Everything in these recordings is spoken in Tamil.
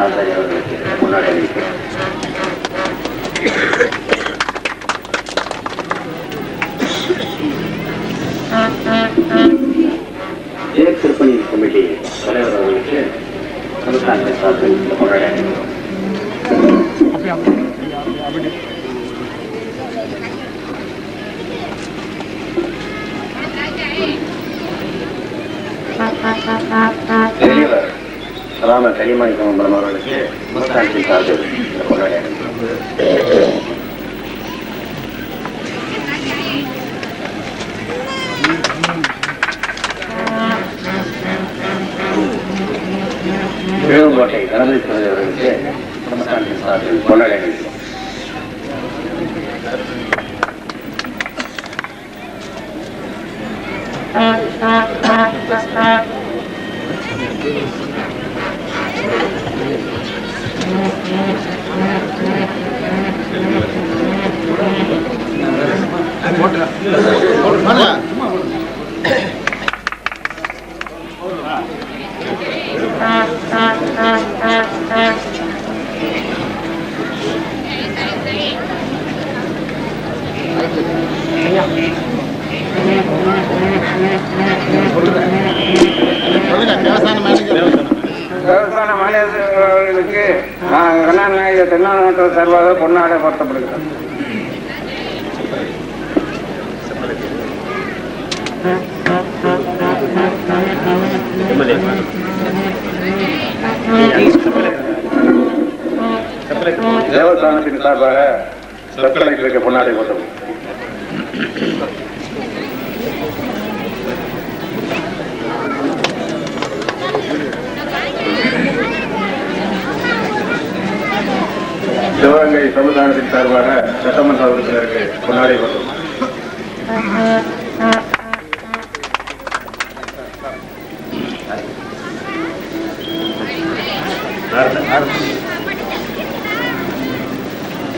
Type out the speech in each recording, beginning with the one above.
ஆசாரி அவர்களுக்கு முன்னாடி அளிக்கிறேன். திருப்பணி கமிட்டி தலைவர் அவர்களுக்கு சமஸ்தானத்தை சார்பில் முன்னாடி அளிக்கிறோம். பெரியவர் ராம கரிமணி சம்பரம் அவர்களுக்கு சமஸ்தானத்தை சார்பில் முன்னாடி அளிக்கிறோம். வேலுங்கோட்டை கணபதி அவர்களுக்கு சமஸ்தானத்தின் சார்பில் கொண்டாடி அளிக்கிறோம். தேவஸ்தான மாநிலங்களுக்கு கண்ணாநாயக தென்னாட்டு சார்பாக பொன்னாடை போர்த்தப்படுகிறது. தேவஸ்தானத்தின் சார்பாக சப் கலெக்டருக்கு பொன்னாடை போர்த்தப்படும். சிவகங்கை சமுதாயத்தின் சார்பாக சட்டமன்ற உறுப்பினருக்கு பொன்னாடை போர்த்தப்படும்.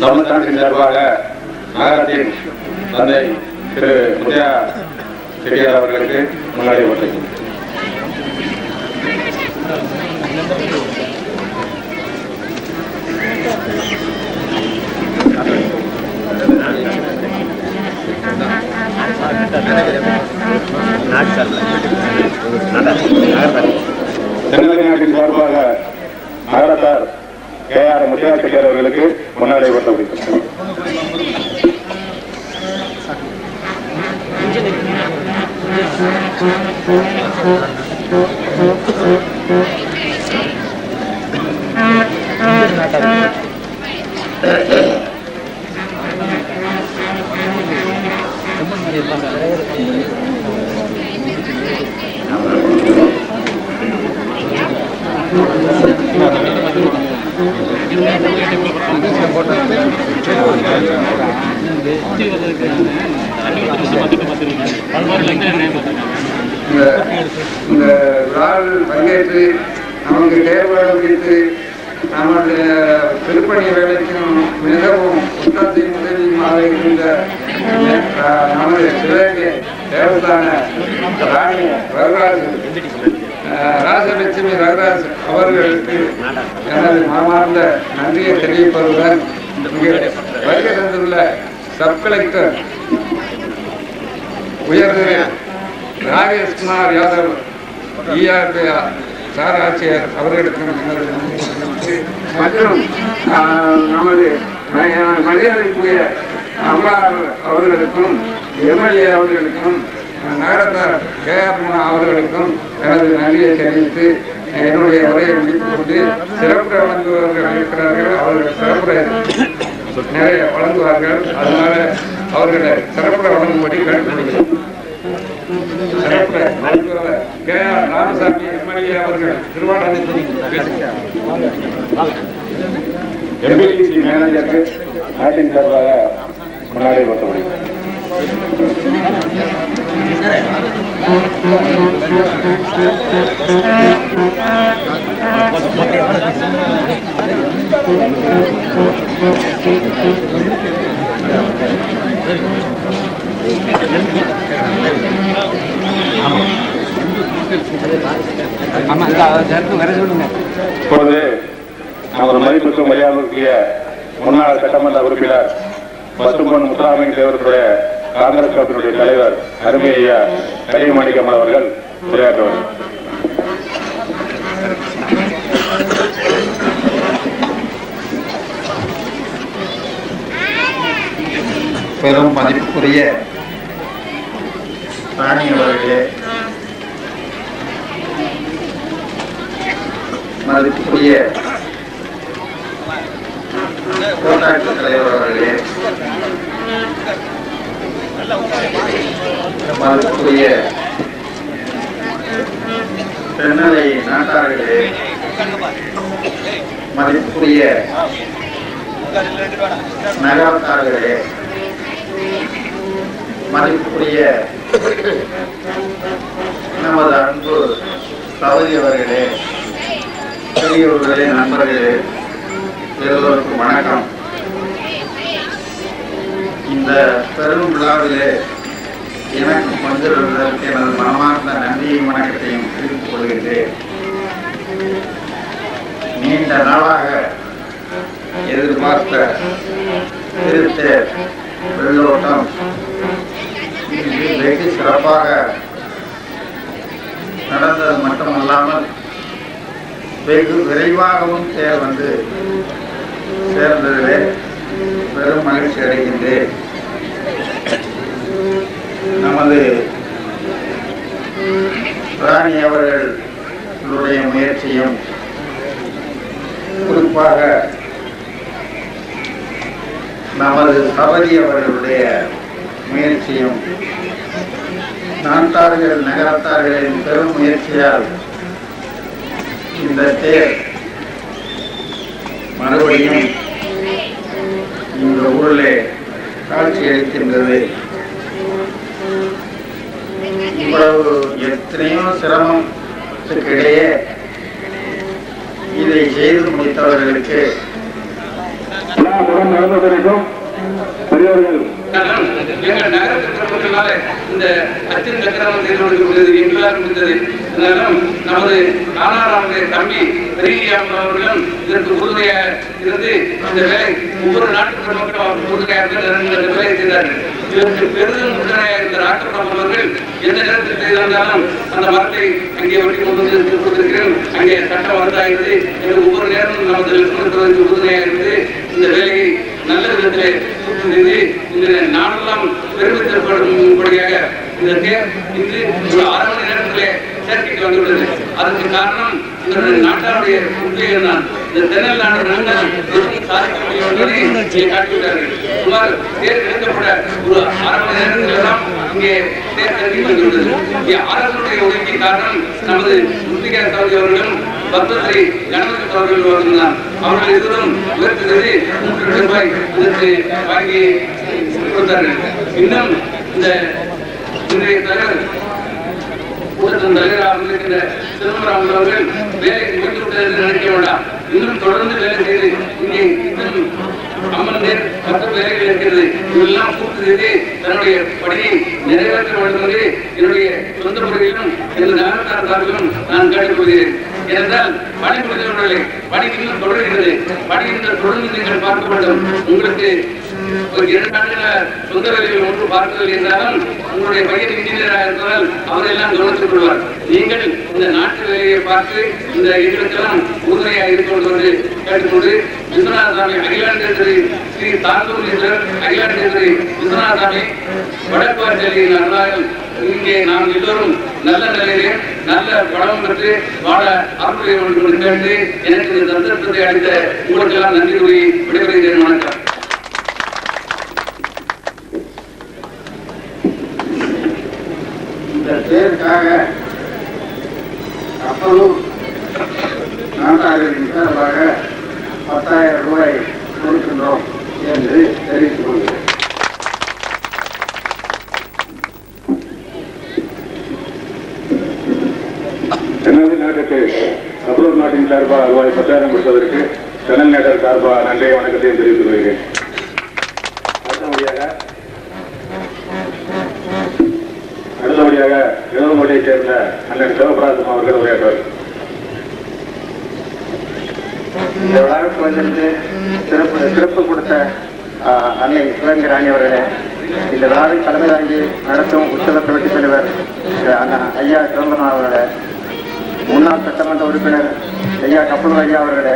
சமுதாயத்தின் சார்பாக நகரத்தின் தந்தை திரு முத்தையா செட்டியார் அவர்களுக்கு முன்னாடி போர்த்தப்படும். தென்னிந்திய நாட்டின் சார்பாக நகரத்தார் KR முத்தையா செட்டியார் அவர்களுக்கு முன்னாடி போர்த்தப்படுகிறது. இந்த விழாவில் பங்கேற்று நமக்கு தேர்வுகளை முடித்து நம்முடைய திருப்பணி வேலைக்கும் மிகவும் உத்தத்தையும் உதவியுமாக இருந்த நமது சிவகங்கை தேவஸ்தான ராணி ராஜலட்சுமி ரகராஜ் அவர்களுக்கு எனது மனமார்ந்த நன்றியை தெரிவிப்பதுடன் வருகை தந்துள்ள சப் கலெக்டர் உயர்திரு ராகேஷ்குமார் யாதவ் ERP சார் ஆட்சியர் அவர்களுக்கும் மற்றும் நமது மரியாதைக்குரிய அம்மாள் அவர்களுக்கும் MLA அவர்களுக்கும் நகரத்தார் KR அவர்களுக்கும் எனது நன்றியை தெரிவித்து என்னுடைய உரையை முடித்துக் கொண்டு சிறப்பு வழங்குபவர்கள் இருக்கிறார்கள். அவர்கள் சிறப்பு நிறைய வழங்குவார்கள். அதனால அவர்களை சிறப்பு வழங்கும்படி கேட்டுக்கொள்கிறேன். சிறப்பு வழங்குபவர் KR ராமசாமி MLA அவர்கள் திருவாரூர் MBTC மேனேஜருக்கு நாட்டின் சார்பாக முன்னாடி போர்த்தப்படுகிறது. இப்பொழுது நமது மதிப்புக்கும் மரியாதைக்குரிய முன்னாள் சட்டமன்ற உறுப்பினர் பசும்பொன் முத்துராமலிங்க தேவருடைய காங்கிரஸ் கட்சியினுடைய தலைவர் அருமை ஐயா கலியமாணிக்கம் அவர்கள் உரையாற்றுவார். பெரும் மதிப்புக்குரிய ராணி அவர்களே, மதிப்புக்குரிய கோட்டாட்சி தலைவர் அவர்களே, மதிப்புக்குரிய தென்னலை நாட்டார்களே, மதிப்புக்குரிய நகரத்தார்களே, மதிப்புக்குரிய நமது அன்பு சகோதரியவர்களே, பெரியவர்களே, நண்பர்களே, எல்லோருக்கும் வணக்கம். இந்த பெரும் விழாவிலே எனக்கு பங்கேற்பதற்கு எனது மனமார்ந்த நன்றியும் வணக்கத்தையும் தெரிவித்துக் கொள்கின்றேன். நீண்ட நாளாக எதிர்பார்த்த திருத்தேர் வெள்ளோட்டம் வெகு சிறப்பாக நடந்தது மட்டுமல்லாமல் வெகு விரைவாகவும் தேர் வந்து சேர்ந்ததிலே பெரும் மகிழ்ச்சி அடைகின்றேன். நமது ராணி அவர்களுடைய முயற்சியும் குறிப்பாக நமது சபரி அவர்களுடைய முயற்சியும் நாட்டார்கள் நகரத்தார்களின் பெரும் முயற்சியால் இந்த தேர் மறுபடியும் இந்த ஊரிலே காட்சியளிக்கின்றது. இவ்வளவு எத்தனையோ சிரமத்துக்கிடையே இதை செய்து முடித்தவர்களுக்கு நடந்ததற்கும் பெரியவர்கள் எங்கள் நகரத்திற்கால இந்த அச்சின் சக்கரம் செய்து கொடுக்கிறது எங்களால் முடிந்தது. நமது நானாராமுடைய தம்பி பெரியாம் அவர்களும் இதற்கு உறுதுணையாக இருந்து இந்த வேலை ஒவ்வொரு நாட்டுக்கு மக்களும் அவர் உறுதுணையாக இருந்து வேலை செய்தார்கள். இதற்கு பெரிதும் உறுதுணையாக இருந்த நாட்டுப்பவர்கள் எந்த நேரத்தில் செய்திருந்தாலும் அந்த மரத்தை அங்கே வெட்டி கொண்டு வந்து கொடுத்திருக்கிறேன். அங்கே சட்டம் வந்தாகிறது. ஒவ்வொரு நேரமும் நமது உறுதுணையாக இருந்து இந்த வேலையை நல்ல விதத்திலே செய்து இந்த நாடெல்லாம் பெருமிதப்படும்படியாக இந்த தேர் இன்று ஒரு 6 மணி நேரத்திலே சேர்க்கைக்கு வந்துள்ளது. அதற்கு காரணம் இந்த நாட்டாருடைய உண்மைகள் தான். இந்த தென்னல் நாடு நாங்கள் சாதிக்க முடியும் என்பதை காட்டிவிட்டார்கள். சுமார் தேர் எடுக்கப்பட ஒரு 1/2 மணி நேரத்தில் தான் இங்கே தேர் சேர்க்கை வந்துள்ளது. இங்கே அரசுடைய உதவிக்கு காரணம் நமது முத்திகா சௌதி அவர்களும் பத்மஸ்ரீ கணபதி அவர்கள் தான். அவர்கள் எதிரும் உயர்த்துகிறது 3 ரூபாய் இதற்கு வாங்கி கொடுத்தார்கள். இன்னும் இந்த இன்றைய தலைவர் கூட்டத்தின் தலைவராக இருக்கின்ற சிதம்பரம் அவர்கள் வேலை முடித்துவிட்டது என்று நினைக்க வேண்டாம். இன்னும் தொடர்ந்து வேலை செய்து இங்கே இன்னும் 50 பேர் 10 வேலைகள் இருக்கிறது. இதெல்லாம் பூர்த்தி செய்து தன்னுடைய பணியை நிறைவேற்ற வேண்டும் என்று என்னுடைய சொந்த முறையிலும் எனது நகரத்தார் சார்பிலும் நான் கேட்டுக்கொள்கிறேன். ஏனென்றால் பணி முடிந்தவர்களை பணி இன்னும் தொடர்கிறது. பணி இன்னும் தொடர்ந்து நீங்கள் பார்க்க வேண்டும். உங்களுக்கு ஒரு 2 ஆண்டுகள சொந்த வேலைகள் ஒன்று பார்க்கவில்லை என்றாலும் உங்களுடைய பையன் இன்ஜினியராக இருப்பதால் அவரெல்லாம் கவனித்துக் கொள்வார். நீங்கள் இந்த நாட்டு வேலையை பார்த்து இந்த எங்களுக்கெல்லாம் உறுதுணையாக இருக்கணும் என்று கேட்டுக்கொண்டு விஸ்வநாதசாமி அகிலாண்டேஸ்வரி ஸ்ரீ தாந்தூரீஸ்வரர் அகிலாண்டேஸ்வரி விஸ்வநாதசாமி வடக்குவார்களின் அருளால் இங்கே நாம் எல்லோரும் நல்ல நிலையிலே நல்ல படம் பெற்று வாழ அருளை என்று கேட்டு எனக்கு இந்த சந்தர்ப்பத்தை அளித்த உங்களுக்கெல்லாம் நன்றி கூறி விடைபெறுகிறேன். வணக்கம். இந்த தேருக்காக அப்போதும் நாட்டாளர்களின் சார்பாக 10,000 ரூபாய் கொடுக்கின்றோம் என்று தெரிவித்துக் கொள்கிறேன். தென்னல் நாட்டுக்கு அப்ரோட் நாட்டின் சார்பாக ரூபாய் 10,000 கொடுத்ததற்கு தென்னல் நாட்டர் சார்பாக நன்றியை வணக்கத்தையும் தெரிவித்துக் கொள்கிறேன். அடுத்தபடியாக எழுதமொழியைச் சேர்ந்த அண்ணன் சிவபிராசம் அவர்கள் உரையாற்றுவார். இந்த விழாவுக்கு வந்திருந்து சிறப்பு கொடுத்த அன்னை சிவகங்கை ராணி அவர்களே, இந்த விழாவில் தலைமை தாங்கி நடத்தும் உற்சவ கமிட்டி தலைவர் ஐயா சிதம்பரம் அவர்களே, முன்னாள் சட்டமன்ற உறுப்பினர் ஐயா கப்பல் ஐயா அவர்களே,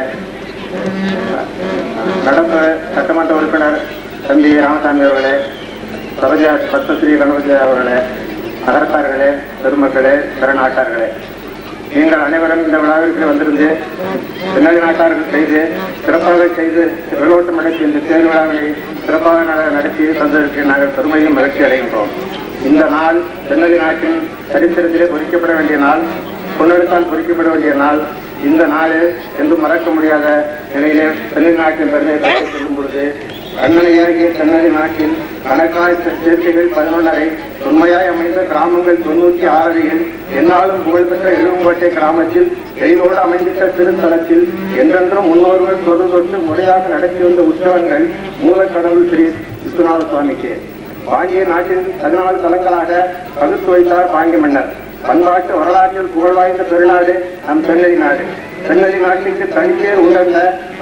நடப்பு சட்டமன்ற உறுப்பினர் தம்பி ராமசாமி அவர்களே, சரோஜா பத்மஸ்ரீ கணபதி அவர்களே, நகரத்தார்களே, பெருமக்களே, பிறநாட்டார்களே, நீங்கள் அனைவரும் இந்த விழாவிற்கு வந்திருந்து தென்னக நாட்டார்கள் செய்து சிறப்பாக செய்து வெள்ளோட்டம் நடத்தி இந்த தேர் விழாவை சிறப்பாக நடத்தி தந்ததற்கு நாங்கள் பெருமையும் மகிழ்ச்சி அடைகின்றோம். இந்த நாள் தென்னக நாட்டின் சரித்திரத்திலே பொறிக்கப்பட வேண்டிய நாள், பொன்னெடுத்தால் பொறிக்கப்பட வேண்டிய நாள். இந்த நாள் என்றும் மறக்க முடியாத நிலையிலே தென்னக நாட்டின் பெருமை கற்று செல்லும் பொழுது கண்ணனையாகிய தென்னக நாட்டில் கணக்கான சேர்க்கைகள் 11 உண்மையாய் அமைந்த கிராமங்கள் 96 என்னாலும் புகழ்பெற்ற இளங்கோட்டை கிராமத்தில் எழிலோடு அமைந்திட்ட திருத்தலத்தில் என்றென்றும் முன்னோர்கள் தொட்டு முறையாக நடத்தி வந்த உற்சவங்கள் மூலக்கடவுள் ஸ்ரீ விஸ்வநாத சுவாமிக்கு பாண்டிய நாட்டின் 14 தலங்களாக பகுத்து வைத்தார் பாண்டிய மன்னர். பண்பாட்டு வரலாற்றில் புகழ்வாய்ந்த பெருநாடு நம் தென்னதி நாடு. தென்னதி நாட்டிற்கு தனித்தேர் உணர்ந்த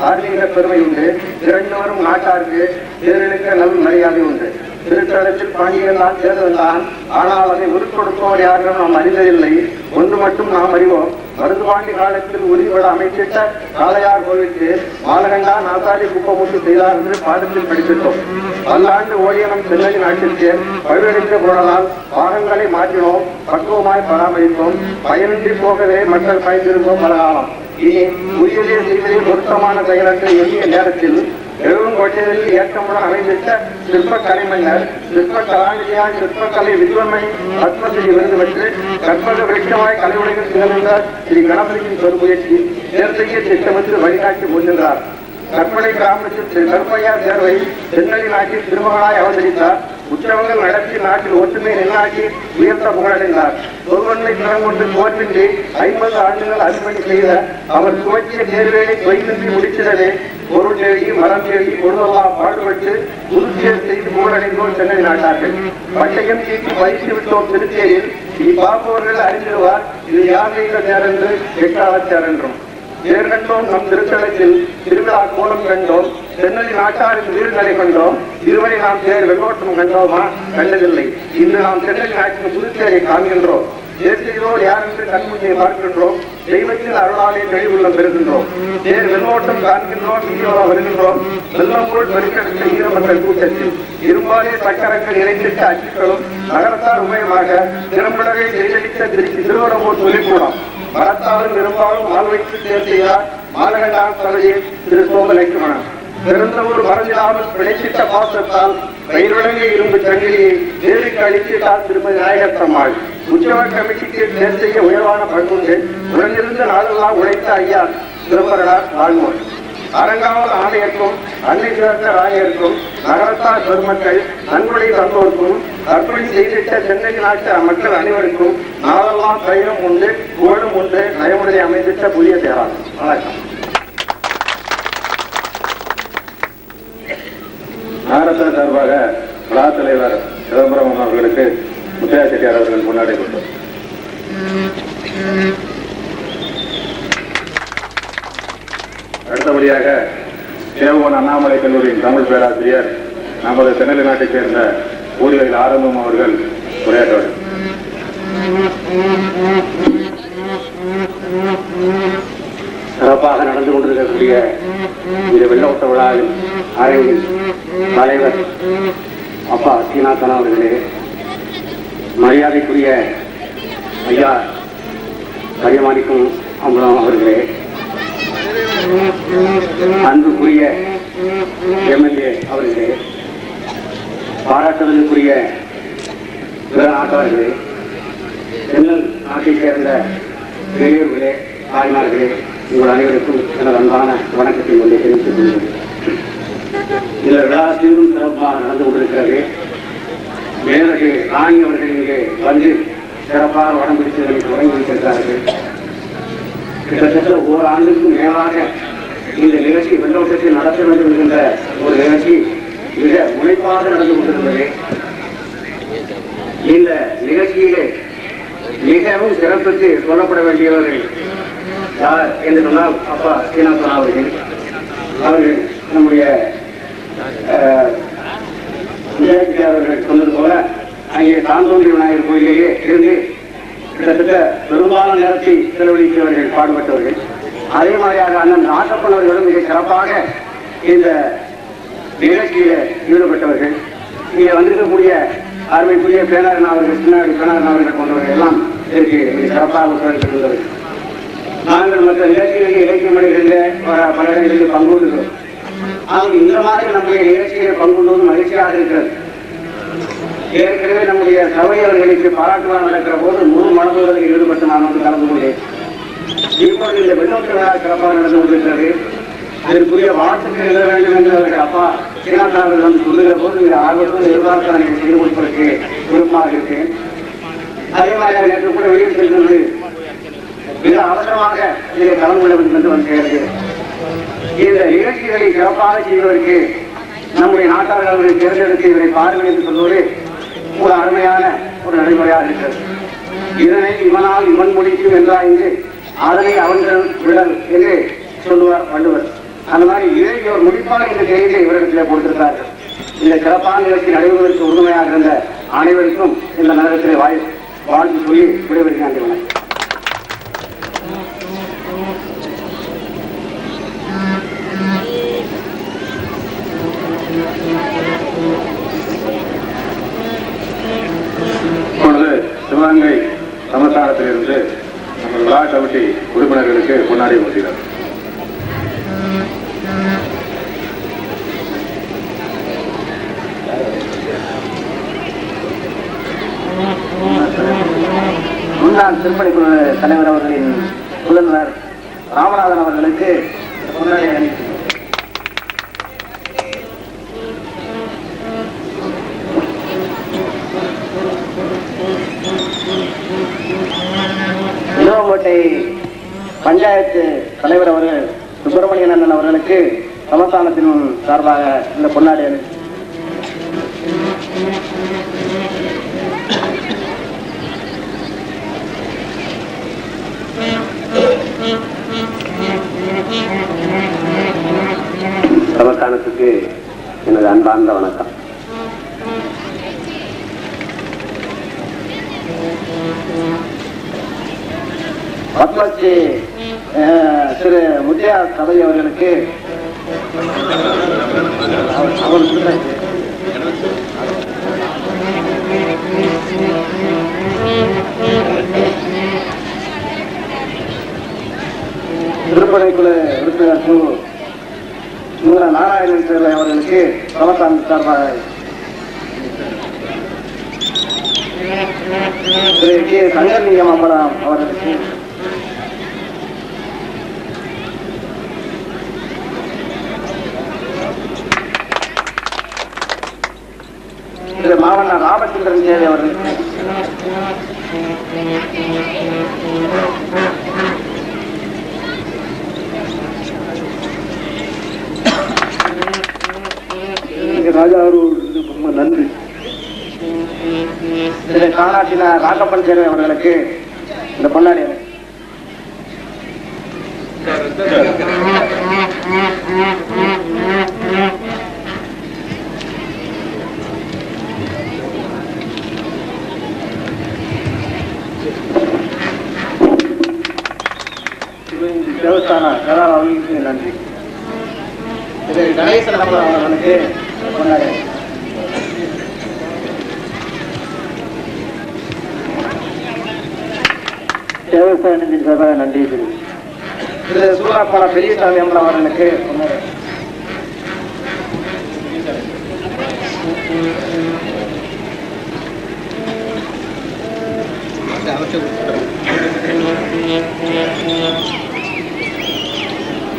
ஆன்மீக பெருமை உண்டு. திரண்டு வரும் நாட்டாருக்கு தேர்தலுக்கு நல் மரியாதை உண்டு. திருத்தலத்தில் பாண்டியன் தான் தேர்தல் வந்தான், ஆனால் அதை உருக்கொடுப்பவர் யாரும் நாம் அறிந்ததில்லை. ஒன்று மட்டும் நாம் அறிவோம், மருதுபாண்டி காலத்தில் உறுதிபட அமைச்சிட்ட காளையார் கோவிலுக்கு மாலகண்டா நாசாடி குப்பமுட்டு செய்தார் என்று பாடத்தில் படித்திட்டோம். பல்லாண்டு ஓடிய நம் தென்னதி நாட்டிற்கு பழுவெடுக்க போனதால் பாகங்களை மாற்றினோம், பக்குவமாய் பராமரித்தோம். பயனின்றி போகவே மக்கள் பயந்திருந்தோம் பல காலம். இனி உயிரிலே செய்வதில் பொருத்தமான செயலற்ற எளிய நேரத்தில் எழுவங்கோட்டையில் ஏற்றமுடன் அமைந்திட்ட சிற்ப கலைமன்னர் சிற்ப கலாநிதியாய் சிற்பக்கலை வித்வன்மை பத்மஸ்ரீ விருது பெற்று கற்பக விருட்சமாய் கலை உலகில் திகழ்ந்த ஸ்ரீ கணபதியின் பெருமுயற்சி தேர்தலிய திட்டமிட்டு வழிகாட்டி முன்னின்றார். கற்பனை கிராமத்தில் திரு கருப்பையார் தேர்வை தென்னதி நாட்டில் திருமகனாய் அவதரித்தார். உற்சவங்கள் நடத்தி நாட்டில் ஒற்றுமை நிலைநாட்டி உயர்ந்த புகழடைந்தார். ஒருவன்மை திறம் கொண்டு தோற்றின்றி 50 ஆண்டுகள் அர்ப்பணி செய்த அவர் துவக்கிய தேர்வேலை தொய்வின்றி முடித்திடவே பொருள் தேடி மரம் தேடி பொழுதெல்லாம் பாடுபட்டு புதுச்சேர் செய்து புகழடைந்தோர் தென்னதி நாட்டார்கள். பட்டயம் தீட்டி பயிற்சி விட்டோம் திருச்சேரியில். இனி பார்ப்பவர்கள் அறிந்திருவார் இது யார் செய்த தேர் என்று எக்காலத்தேர் என்றும். தேர் கண்டோம் நம் திருத்தலத்தில் திருவிழா கோலம் கண்டோம், தென்னதி நாட்டாரின் வீடுகளை கண்டோம். இதுவரை நாம் தேர் வெள்ளோட்டம் கண்டோமா? கண்டதில்லை. இன்று நாம் தென்னதி நாட்டின் புதுச்சேரை காண்கின்றோம். தேசியோடு யார் என்று கண்முன்னே பார்க்கின்றோம். தெய்வத்தில் அருளாலே தெளிவுள்ளம் பெறுகின்றோம். தேர் வெள்ளோட்டம் காண்கின்றோம், வீடியோவா வருகின்றோம். வெள்ளம் போல் பெருக்கெடுத்த ஈரமக்கள் கூட்டத்தில் இரும்பாலே சக்கரங்கள் இணைத்திட்ட அச்சுக்களும் நகரத்தார் உபயமாக திறம்படவே ஜெயலலித்த திருவரம்பூர் தொழிற்கூடம் மரத்தாலும் இரும்பாலும் மால் வைத்து தேர் செய்தார் மாலகண்டான் சபையே திரு சோமலட்சுமணன். பிறந்தவூர் மறந்திடாமல் பிழைத்திட்ட பாசத்தால் பயிர்வழங்கை இரும்பு சங்கிலியை தேருக்கு அளித்திட்டார் திருமதி நாயகத்தம்மாள். உற்சவ கமிட்டிக்கு தேர் செய்ய உயர்வான பங்குண்டு உடனிருந்த நாளெல்லாம் உழைத்த ஐயா சிதம்பரனார் வாழ்வோர். அரங்காவல் ஆணையருக்கும் அன்னை சிறந்த ராணியருக்கும் நகரத்தார் பெருமக்கள் நன்கொடை தந்தோருக்கும் அர்ப்பணி செய்திட்ட சென்னை நாட்டு மக்கள் அனைவருக்கும் நாளெல்லாம் கையிலும் உண்டு புகழும் உண்டு நயமுறை அமைந்திட்ட புதிய தேரால். வணக்கம். நகரத்தார் சார்பாக விழா தலைவர் சிதம்பரம் அவர்களுக்கு முத்தையா செட்டியார் அவர்கள் முன்னாடி கொண்டார். அடுத்தபடியாக சேவன் அண்ணாமலை கல்லூரியின் தமிழ் பேராசிரியர் நமது தென்னலை நாட்டைச் சேர்ந்த ஊழியர்கள் ஆரம்பம் அவர்கள் உரையாற்றுவார். சிறப்பாக நடந்து கொண்டிருக்கக்கூடிய இந்த வெள்ளோட்ட விழாவில் அரங்கில் தலைவர் அப்பா சீனாத்தன் அவர்களே, மரியாதைக்குரிய ஐயா கரியமாணிக்கம் அம்பலம் அவர்களே, அன்புக்குரிய எம்எல்ஏ அவர்களே, பாராட்டுதலுக்குரிய பிற நாட்டார்களே, தென்னல் நாட்டைச் சேர்ந்த பெரியோர்களே, தாய்மார்களே, உங்கள் அனைவருக்கும் எனது அன்பான வணக்கத்தை கொண்டே தெரிவித்துக் கொள்கிறேன். இந்த விழா சீரும் சிறப்பாக நடந்து கொண்டிருக்கிறது. மேலகு ராணி அவர்கள் இங்கே வந்து சிறப்பாக வடம் பிடித்ததை தொடங்கி வைத்திருக்கிறார்கள். கிட்டத்தட்ட ஓராண்டுக்கும் மேலாக இந்த நிகழ்ச்சி வெள்ளோட்டத்தில் நடத்த வேண்டும் என்கின்ற ஒரு நிகழ்ச்சி மிக முனைப்பாக நடந்து கொண்டிருந்தது. இந்த நிகழ்ச்சியிலே மிகவும் சிறப்பித்து சொல்லப்பட வேண்டியவர்கள் யார் என்று சொன்னால் அப்பா சீனாசுரா அவர்கள் நம்முடைய அவர்கள் சொன்னது போல அங்கே தாந்தோன்றி விநாயகர் கோயிலேயே இருந்து கிட்டத்தட்ட பெரும்பாலான நேரத்தை செலவழித்தவர்கள் பாடுபட்டவர்கள். அதே மாதிரியாக அண்ணன் நாட்டப்பன் அவர்களும் மிக சிறப்பாக இந்த நிகழ்ச்சியில ஈடுபட்டவர்கள். இங்கே வந்திருக்கக்கூடிய அருமைக்குரிய பேனாரன் அவர்கள், பின்னாடி பேனாரன் அவர்கள் போன்றவர்கள் எல்லாம் இதற்கு மிக சிறப்பாக ஒத்துழைத்திருந்தவர்கள். நாங்கள் மற்ற நிகழ்ச்சிகளில் இலக்கிய மனிதர்களில் பல இடங்களில் பங்கு கொள்கிறோம். ஆனால் இந்த மாதிரி நம்முடைய நிகழ்ச்சிகளை பங்கு கொள்வது மகிழ்ச்சியாக இருக்கிறது. ஏற்கனவே நம்முடைய சபையவர்களுக்கு பாராட்டு விழா நடக்கிற போது முழு மனதுடன் ஈடுபட்டு நான் வந்து கலந்து கொண்டேன். இப்பொழுது இந்த வெள்ளோட்டு விழா சிறப்பாக நடந்து கொண்டிருக்கிறது. இதற்குரிய வாழ்த்துக்கள் எழுத வேண்டும் என்று அவர்கள் அப்பா சீனாசார்கள் வந்து சொல்லுகிற போது இந்த ஆர்வத்தோடு எதிர்பார்த்து நான் செய்து கொடுப்பதற்கு விருப்பமாக இருக்கேன். அதே மாதிரி நேற்று கூட வெளியில் செல்கிறது மிக அவசரமாக இதை கலந்து கொள்ள வேண்டும் என்று வந்து சேர்ந்தேன். இந்த நிகழ்ச்சிகளை சிறப்பாக செய்வதற்கு நம்முடைய நாட்டாளர்களை தேர்ந்தெடுத்து இவரை பாருங்கள் என்று சொல்வது ஒரு அருமையான ஒரு நடைமுறையாக இருக்கிறது. இதனை இவனால் இவன் முடிக்கும் என்றாய்ந்து அதனை அவர்கள் விடல் என்று சொல்லுவார் வள்ளுவர். அந்த மாதிரி இதை ஒரு முடிப்பாக இந்த செய்தியை இவரிடத்தில் கொடுத்திருக்கிறார்கள். இந்த சிறப்பான நிகழ்ச்சி நடைபெறுவதற்கு உறுதுணையாக இருந்த அனைவருக்கும் இந்த நகரத்திலே வாழ்த்து சொல்லி விடைபெறுகிறேன். இப்பொழுது சிவகங்கை சமஸ்தானத்திலிருந்து நம்ம விழா கமிட்டி உறுப்பினர்களுக்கு முன்னாடி ஊட்டுகிறார். முன்னாள் திருப்பணிக்குழு தலைவர் அவர்களின் புலனர் ராமநாதன் அவர்களுக்கு முன்னாடி அனுப்பி இளவங்கோட்டை பஞ்சாயத்து தலைவர் அவர்கள் சுப்பிரமணியன் அண்ணன் அவர்களுக்கு சமஸ்தானத்தின் சார்பாக இந்த பொன்னாடி அனுப்பி சமஸ்தானத்துக்கு எனது அன்பார்ந்த வணக்கம். பத்மஸ்ரீ திரு முத்தையா சபை அவர்களுக்கு திருப்பணிக்குழு உறுப்பினர் நாராயணன் பிள்ளை அவர்களுக்கு சமஸ்தான சார்பாக திரு கே சங்கர்லிங்கம் அம்பலம் அவர்களுக்கு திரு மாவண்ண ராமச்சந்திரன் சேவை அவர்களுக்கு ராஜா ரொம்ப நன்றி. திரு காணாட்டின ராகப்பன் சேவை அவர்களுக்கு இந்த பொன்னாடி தேவஸ்தான அவர்களுக்கு நன்றி. திரு கணேசன் அவர்களுக்கு பொன்னாடி தேவஸ்தானத்தின் சார்பாக நன்றி. திரு சூறாப்பான பெரியசாமி அம்மன் அவர்களுக்கு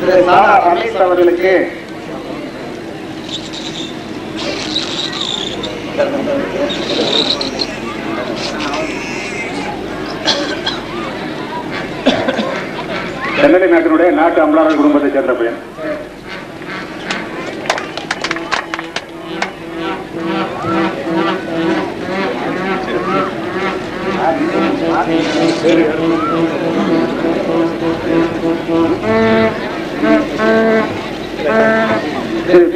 திரு சாரா ரமேஷ் அவர்களுக்கு சென்னடி நாட்டினுடைய நாட்டு அமலாளர் குடும்பத்தை சேர்ந்த பையன்.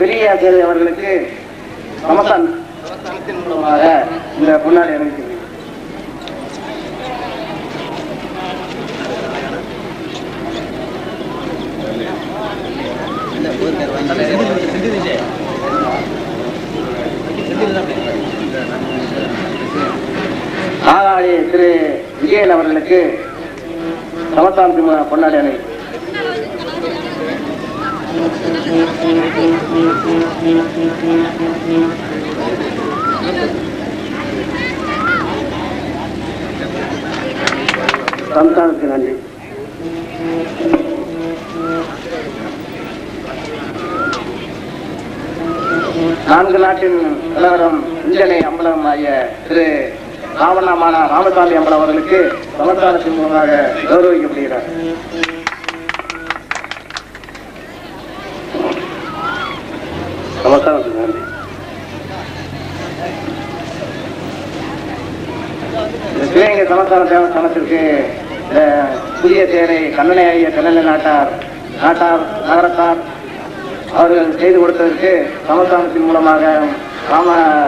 பெரிய ஆசிரியர் அவர்களுக்கு சமஸ்தானத்தின் மூலமாக இந்த பொன்னாடை அணிவிக்கிறேன். ஆகாடி திரு விஜயன் அவர்களுக்கு சமஸ்தானத்தின் பொன்னாடை அணி. சமஸ்தானத்துக்கு நன்றி. நான்கு நாட்டின் தலைவரும் இஞ்சனை அம்பலம் ஆகிய திரு ராமநாமான ராமசாமி அம்பலம் அவர்களுக்கு சமஸ்தானத்தின் மூலமாக கௌரவிக்கப்படுகிறார். சமஸ்தானத்துக்கு நன்றி. சிவகங்கை சமஸ்தான தேவஸ்தானத்திற்கு புதிய தேரை கண்ணனை ஆகிய கண்ணனை நாட்டார் நகரத்தார் அவர்கள் செய்து கொடுத்ததற்கு சமஸ்தானத்தின் மூலமாக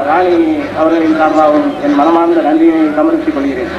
ராணி அவர்களின் சார்பாகவும் என் மனமார்ந்த நன்றியை சமர்ப்பித்துக் கொள்கிறேன்.